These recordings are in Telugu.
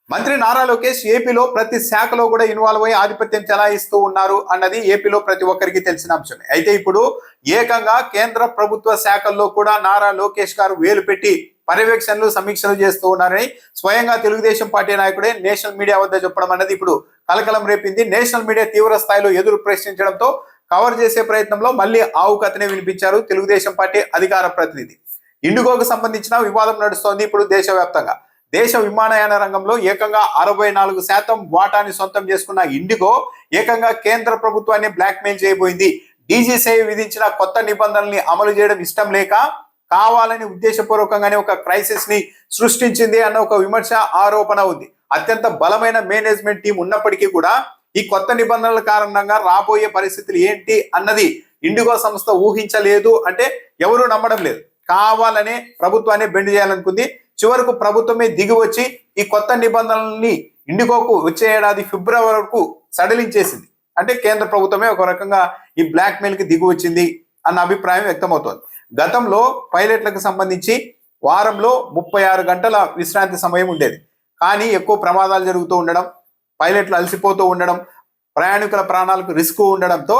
మంత్రి నారా లోకేష్ ఏపీలో ప్రతి శాఖలో కూడా ఇన్వాల్వ్ అయ్యి ఆధిపత్యం చెలాయిస్తూ ఉన్నారు అన్నది ఏపీలో ప్రతి ఒక్కరికి తెలిసిన అంశమే. అయితే ఇప్పుడు ఏకంగా కేంద్ర ప్రభుత్వ శాఖల్లో కూడా నారా లోకేష్ గారు వేలు పెట్టి పర్యవేక్షణలు సమీక్షలు చేస్తూ ఉన్నారని స్వయంగా తెలుగుదేశం పార్టీ నాయకుడే నేషనల్ మీడియా వద్ద చెప్పడం అన్నది ఇప్పుడు కలకలం రేపింది. నేషనల్ మీడియా తీవ్ర స్థాయిలో ఎదురు ప్రశ్నించడంతో కవర్ చేసే ప్రయత్నంలో మళ్ళీ ఆవు కథనే వినిపించారు తెలుగుదేశం పార్టీ అధికార ప్రతినిధి. ఇండిగోకు సంబంధించిన వివాదం నడుస్తోంది ఇప్పుడు దేశవ్యాప్తంగా. దేశ విమానయాన రంగంలో ఏకంగా 64% వాటాని సొంతం చేసుకున్న ఇండిగో ఏకంగా కేంద్ర ప్రభుత్వాన్ని బ్లాక్మెయిల్ చేయబోయింది. డీజీసీఐ విధించిన కొత్త నిబంధనల్ని అమలు చేయడం ఇష్టం లేక కావాలని ఉద్దేశపూర్వకంగానే ఒక క్రైసిస్ ని సృష్టించింది అన్న ఒక విమర్శ ఆరోపణ ఉంది. అత్యంత బలమైన మేనేజ్మెంట్ టీం ఉన్నప్పటికీ కూడా ఈ కొత్త నిబంధనల కారణంగా రాబోయే పరిస్థితులు ఏంటి అన్నది ఇండిగో సంస్థ ఊహించలేదు. అంటే ఎవరు నమ్మడం లేదు. కావాలనే ప్రభుత్వాన్ని బెండ్ చేయాలనుకుంది. చివరకు ప్రభుత్వమే దిగి వచ్చి ఈ కొత్త నిబంధనల్ని ఇండిగోకు వచ్చే ఏడాది ఫిబ్రవరి వరకు సడలించేసింది. అంటే కేంద్ర ప్రభుత్వమే ఒక రకంగా ఈ బ్లాక్ మెయిల్ కి దిగి వచ్చింది అన్న అభిప్రాయం వ్యక్తమవుతోంది. గతంలో పైలట్లకు సంబంధించి వారంలో 36 గంటల విశ్రాంతి సమయం ఉండేది. కానీ ఎక్కువ ప్రమాదాలు జరుగుతూ ఉండడం, పైలట్లు అలసిపోతూ ఉండడం, ప్రయాణికుల ప్రాణాలకు రిస్క్ ఉండడంతో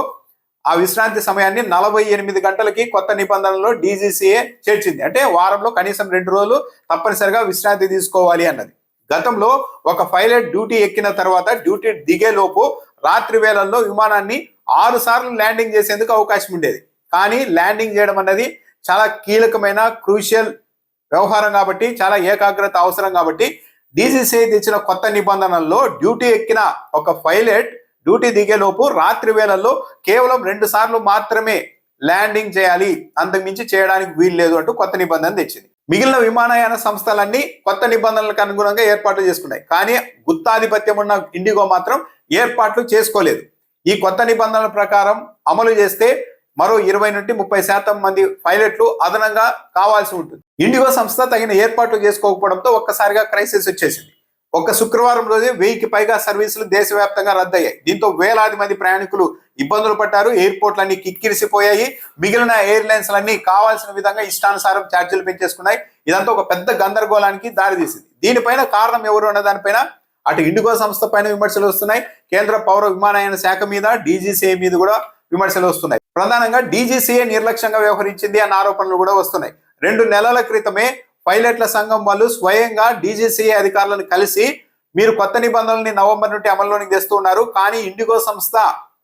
ఆ విశ్రాంతి సమయాన్ని 48 గంటలకి కొత్త నిబంధనలో డీజీసీఏ చేర్చింది. అంటే వారంలో కనీసం 2 రోజులు తప్పనిసరిగా విశ్రాంతి తీసుకోవాలి అన్నది. గతంలో ఒక పైలట్ డ్యూటీ ఎక్కిన తర్వాత డ్యూటీ దిగే లోపు రాత్రి వేళల్లో విమానాన్ని 6 సార్లు ల్యాండింగ్ చేసేందుకు అవకాశం ఉండేది. కానీ ల్యాండింగ్ చేయడం అన్నది చాలా కీలకమైన క్రూషియల్ వ్యవహారం కాబట్టి, చాలా ఏకాగ్రత అవసరం కాబట్టి డీజీసీఐ తెచ్చిన కొత్త నిబంధనల్లో డ్యూటీ ఎక్కిన ఒక పైలట్ డ్యూటీ దిగేలోపు రాత్రి వేళల్లో కేవలం 2 సార్లు మాత్రమే ల్యాండింగ్ చేయాలి, అంతకుమించి చేయడానికి వీలు లేదు అంటూ కొత్త నిబంధన తెచ్చింది. మిగిలిన విమానయాన సంస్థలన్నీ కొత్త నిబంధనలకు అనుగుణంగా ఏర్పాట్లు చేసుకున్నాయి. కానీ గుత్తాధిపత్యం ఉన్న ఇండిగో మాత్రం ఏర్పాట్లు చేసుకోలేదు. ఈ కొత్త నిబంధనల ప్రకారం అమలు చేస్తే మరో 20 నుండి 30% మంది పైలట్లు అదనంగా కావాల్సి ఉంటుంది. ఇండిగో సంస్థ తగిన ఏర్పాట్లు చేసుకోకపోవడంతో ఒక్కసారిగా క్రైసిస్ వచ్చేసింది. ఒక్క శుక్రవారం రోజే 1000కి పైగా సర్వీసులు దేశవ్యాప్తంగా రద్దయ్యాయి. దీంతో వేలాది మంది ప్రయాణికులు ఇబ్బందులు పడ్డారు. ఎయిర్పోర్ట్లన్నీ కిక్కిరిసిపోయాయి. మిగిలిన ఎయిర్లైన్స్లన్నీ కావాల్సిన విధంగా ఇష్టానుసారం ఛార్జీలు పెంచేసుకున్నాయి. ఇదంతా ఒక పెద్ద గందరగోళానికి దారితీసింది. దీనిపైన కారణం ఎవరు అన్న దానిపైన అటు ఇండిగో సంస్థ పైన విమర్శలు వస్తున్నాయి. కేంద్ర పౌర విమానయాన శాఖ మీద, డీజీసీఐ మీద కూడా విమర్శలు వస్తున్నాయి. ప్రధానంగా డీజీసీఏ నిర్లక్ష్యంగా వ్యవహరించింది అన్న ఆరోపణలు కూడా వస్తున్నాయి. 2 నెలల క్రితమే పైలట్ల సంఘం వాళ్ళు స్వయంగా డీజీసీఏ అధికారులను కలిసి మీరు కొత్త నిబంధనల్ని నవంబర్ నుండి అమల్లోనికి తెస్తున్నారు, కానీ ఇండిగో సంస్థ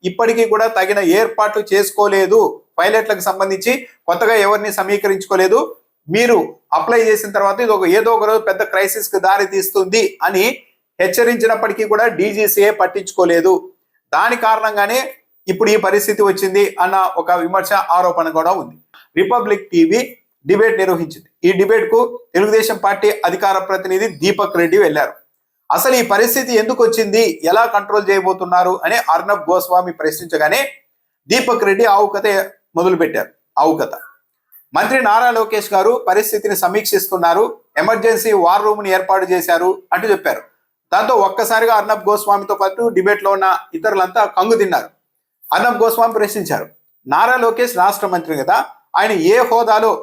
ఇప్పటికీ కూడా తగిన ఏర్పాట్లు చేసుకోలేదు, పైలట్లకు సంబంధించి కొత్తగా ఎవరిని సమీకరించుకోలేదు, మీరు అప్లై చేసిన తర్వాత ఇది ఏదో ఒక రోజు పెద్ద క్రైసిస్ కి దారి తీస్తుంది అని హెచ్చరించినప్పటికీ కూడా డీజీసీఏ పట్టించుకోలేదు. దాని కారణంగానే ఇప్పుడు ఈ పరిస్థితి వచ్చింది అన్న ఒక విమర్శ ఆరోపణ కూడా ఉంది. రిపబ్లిక్ టీవీ డిబేట్ నిర్వహించింది. ఈ డిబేట్ కు తెలుగుదేశం పార్టీ అధికార ప్రతినిధి దీపక్ రెడ్డి వెళ్లారు. అసలు ఈ పరిస్థితి ఎందుకు వచ్చింది, ఎలా కంట్రోల్ చేయబోతున్నారు అని అర్నబ్ గోస్వామి ప్రశ్నించగానే దీపక్ రెడ్డి ఆవు కథ మొదలు పెట్టారు. ఆవు కథ. మంత్రి నారా లోకేష్ గారు పరిస్థితిని సమీక్షిస్తున్నారు, ఎమర్జెన్సీ వార్ రూమ్ ని ఏర్పాటు చేశారు అంటూ చెప్పారు. దాంతో ఒక్కసారిగా అర్నబ్ గోస్వామితో పాటు డిబేట్ లో ఉన్న ఇతరులంతా కంగు తిన్నారు. అర్నబ్ గోస్వామి ప్రశ్నించారు, నారా లోకేష్ రాష్ట్ర మంత్రి కదా, ఆయన ఏ హోదాలో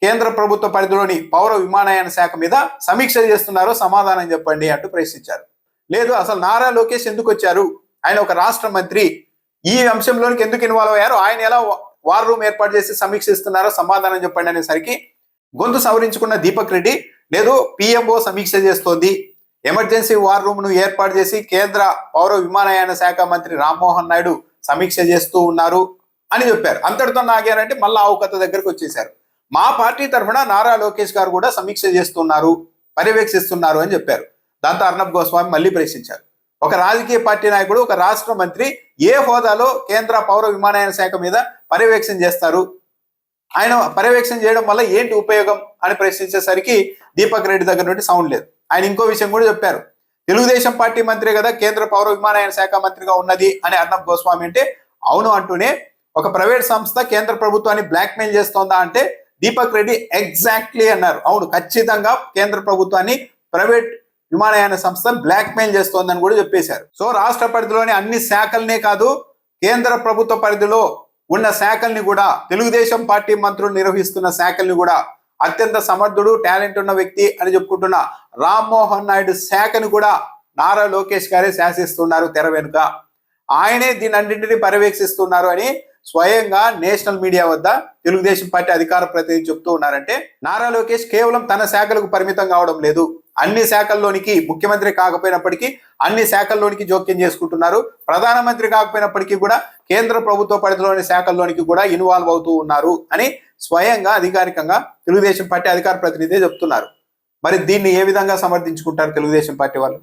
కేంద్ర ప్రభుత్వ పరిధిలోని పౌర విమానయాన శాఖ మీద సమీక్ష చేస్తున్నారో సమాధానం చెప్పండి అంటూ ప్రశ్నించారు. లేదు, అసలు నారా లోకేష్ ఎందుకు వచ్చారు, ఆయన ఒక రాష్ట్ర మంత్రి, ఈ అంశంలోనికి ఎందుకు ఇన్వాల్వ్ అయ్యారు, ఆయన ఎలా వార్ రూమ్ ఏర్పాటు చేసి సమీక్షిస్తున్నారో సమాధానం చెప్పండి అనేసరికి గొంతు సవరించుకున్న దీపక్ రెడ్డి, లేదు పిఎంఓ సమీక్ష చేస్తోంది, ఎమర్జెన్సీ వార్ రూమ్ ను ఏర్పాటు చేసి కేంద్ర పౌర విమానయాన శాఖ మంత్రి రామ్మోహన్ నాయుడు సమీక్ష చేస్తూ ఉన్నారు అని చెప్పారు. అంతటితో నాగారంటే మళ్ళా ఆవు కథ దగ్గరకు వచ్చేసారు. మా పార్టీ తరఫున నారా లోకేష్ గారు కూడా సమీక్ష చేస్తున్నారు, పర్యవేక్షిస్తున్నారు అని చెప్పారు. దాంతో అర్నబ్ గోస్వామి మళ్ళీ ప్రశ్నించారు, ఒక రాజకీయ పార్టీ నాయకుడు, ఒక రాష్ట్ర మంత్రి ఏ హోదాలో కేంద్ర పౌర విమానయాన శాఖ మీద పర్యవేక్షణ చేస్తారు, ఆయన పర్యవేక్షణ చేయడం వల్ల ఏంటి ఉపయోగం అని ప్రశ్నించేసరికి దీపక్ రెడ్డి దగ్గర నుండి సౌండ్ లేదు. ఆయన ఇంకో విషయం కూడా చెప్పారు, తెలుగుదేశం పార్టీ మంత్రి కదా కేంద్ర పౌర విమానయాన శాఖ మంత్రిగా ఉన్నది అని అర్నబ్ గోస్వామి అంటే అవును అంటూనే, ఒక ప్రైవేట్ సంస్థ కేంద్ర ప్రభుత్వాన్ని బ్లాక్మెయిల్ చేస్తోందా అంటే దీపక్ రెడ్డి ఎగ్జాక్ట్లీ అన్నారు. అవును, ఖచ్చితంగా కేంద్ర ప్రభుత్వాన్ని ప్రైవేట్ విమానయాన సంస్థ బ్లాక్మెయిల్ చేస్తోందని కూడా చెప్పేశారు. సో రాష్ట్ర పరిధిలోని అన్ని శాఖలనే కాదు, కేంద్ర ప్రభుత్వ పరిధిలో ఉన్న శాఖల్ని కూడా, తెలుగుదేశం పార్టీ మంత్రులు నిర్వహిస్తున్న శాఖల్ని కూడా అత్యంత సమర్థుడు, టాలెంట్ ఉన్న వ్యక్తి అని చెప్పుకుంటున్న రామ్మోహన్ నాయుడు శాఖను కూడా నారా లోకేష్ గారే శాసిస్తున్నారు తెర వెనుక. ఆయనే దీని అన్నింటినీ పర్యవేక్షిస్తున్నారు అని స్వయంగా నేషనల్ మీడియా వద్ద తెలుగుదేశం పార్టీ అధికార ప్రతినిధి చెప్తూ ఉన్నారంటే నారా లోకేష్ కేవలం తన శాఖలకు పరిమితం కావడం లేదు, అన్ని శాఖల్లోనికి, ముఖ్యమంత్రి కాకపోయినప్పటికీ అన్ని శాఖల్లోనికి జోక్యం చేసుకుంటున్నారు. ప్రధానమంత్రి కాకపోయినప్పటికీ కూడా కేంద్ర ప్రభుత్వ పరిధిలోని శాఖల్లోనికి కూడా ఇన్వాల్వ్ అవుతూ ఉన్నారు అని స్వయంగా అధికారికంగా తెలుగుదేశం పార్టీ అధికార ప్రతినిధి చెప్తున్నారు. మరి దీన్ని ఏ విధంగా సమర్థించుకుంటారు తెలుగుదేశం పార్టీ వాళ్ళు?